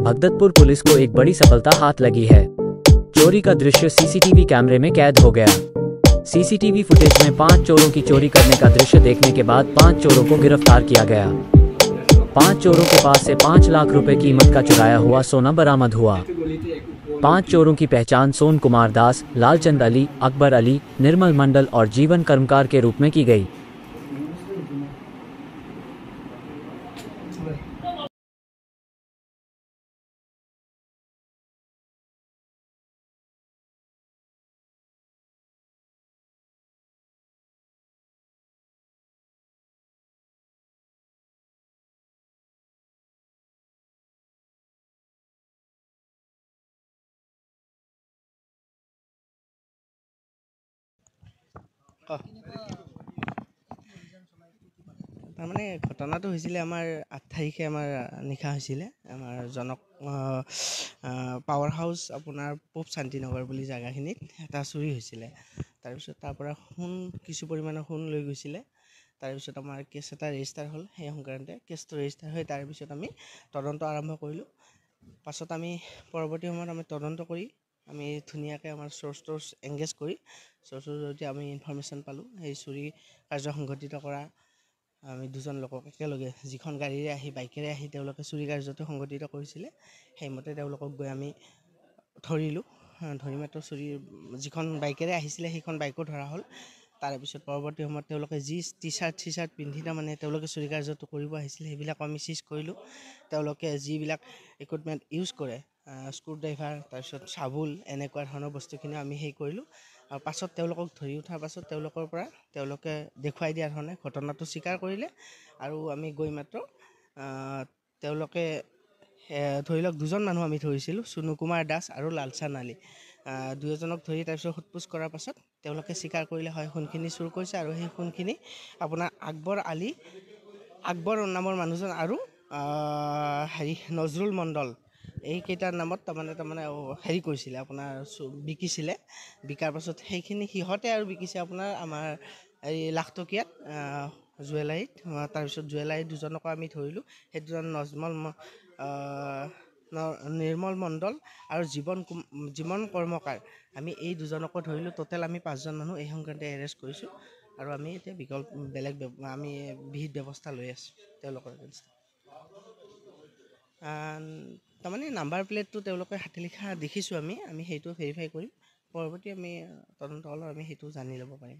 भगदत्तपुर police को एक बड़ी सफलता हाथ लगी है। चोरी का दृश्य सीसीटीवी कैमरे में कैद हो गया। सीसीटीवी फुटेज में 5 चोरों की चोरी करने का दृश्य देखने के बाद 5 चोरों को गिरफ्तार किया गया। 5 चोरों के पास से 5 लाख रुपए कीमत का चुराया हुआ सोना बरामद हुआ। 5 चोरों की पहचान सोन कुमार दास, लालचंद अली, अकबर अली, निर्मल मंडल और जीवन कर्मकार के रूप में की गई। তাৰমানে ঘটনাটো হৈছিলে আমাৰ 8 তাৰিখে আমাৰ নিশা হৈছিলে আমাৰ জনক পাৱাৰ হাউচ আপোনাৰ পূব শান্তিনগৰ বুলি জেগাখিনিত এটা চুৰি হৈছিলে। তাৰপিছত তাৰ পৰা সোণ কিছু পৰিমাণৰ সোণ লৈ গৈছিলে। তাৰপিছত আমাৰ কেছ এটা ৰেজিষ্টাৰ হ'ল। সেই সংক্ৰান্তে কেছটো ৰেজিষ্টাৰ হৈ তাৰপিছত আমি তদন্ত আৰম্ভ কৰিলোঁ। পাছত আমি পৰৱৰ্তী সময়ত আমি তদন্ত কৰি আমি ধুনীয়াকৈ আমাৰ চ'ৰ্চ এংগেজ কৰি চ'ৰ্চৰ জৰিয়তে আমি ইনফৰমেশ্যন পালোঁ। সেই চুৰি কাৰ্য সংঘটিত কৰা আমি 2জন লোকক একেলগে যিখন গাড়ীৰে আহি বাইকেৰে আহি তেওঁলোকে চুৰি কাৰ্যটো সংঘটিত কৰিছিলে, সেইমতে তেওঁলোকক গৈ আমি ধৰিলোঁ। ধৰি মাত্ৰ চুৰি যিখন বাইকেৰে আহিছিলে সেইখন বাইকো ধৰা হ'ল। তাৰপিছত পৰৱৰ্তী সময়ত তেওঁলোকে যি টি চাৰ্ট পিন্ধি তাৰমানে তেওঁলোকে চুৰি কাৰ্যটো কৰিব আহিছিলে সেইবিলাক আমি চিজ কৰিলোঁ। তেওঁলোকে যিবিলাক ইকুইপমেণ্ট ইউজ কৰে, স্ক্ৰু ড্ৰাইভাৰ, তাৰপিছত চাবুল, এনেকুৱা ধৰণৰ বস্তুখিনি আমি সেই কৰিলোঁ। আৰু পাছত তেওঁলোকক ধৰি উঠাৰ পাছত তেওঁলোকৰ পৰা তেওঁলোকে দেখুৱাই দিয়া ধৰণে ঘটনাটো স্বীকাৰ কৰিলে। আৰু আমি গৈ মাত্ৰ তেওঁলোকে ধৰি লওক 2জন মানুহ আমি ধৰিছিলোঁ, চুনু কুমাৰ দাস আৰু লালচান আলী। 2জনক ধৰি তাৰপিছত সোধপোছ কৰাৰ পাছত তেওঁলোকে স্বীকাৰ কৰিলে হয় সোণখিনি চুৰ কৰিছে। আৰু সেই সোণখিনি আপোনাৰ আকবৰ নামৰ মানুহজন আৰু নজৰুল মণ্ডল এইকেইটাৰ নামত তাৰমানে হেৰি কৰিছিলে আপোনাৰ বিকিছিলে। বিকাৰ পাছত সেইখিনি সিহঁতে আৰু বিকিছে আপোনাৰ আমাৰ এই লাখটকীয়াত জুৱেলাৰীত। তাৰপিছত জুৱেলাৰীত 2জনকো আমি ধৰিলোঁ। সেই 2জন নিৰ্মল মণ্ডল আৰু জীৱন কৰ্মকাৰ, আমি এই 2জনকো ধৰিলোঁ। টোটেল আমি 5জন মানুহ এই সংক্ৰান্তে এৰেষ্ট কৰিছোঁ। আৰু আমি এতিয়া বেলেগ আমি বিহিত ব্যৱস্থা লৈ আছোঁ তেওঁলোকৰ এগেইনষ্টত। তাৰমানে নাম্বাৰ প্লেটটো তেওঁলোকে হাতে লিখা দেখিছোঁ আমি সেইটো ভেৰিফাই কৰিম। পৰৱৰ্তী আমি তদন্ত হ'লে আমি সেইটো জানি ল'ব পাৰিম।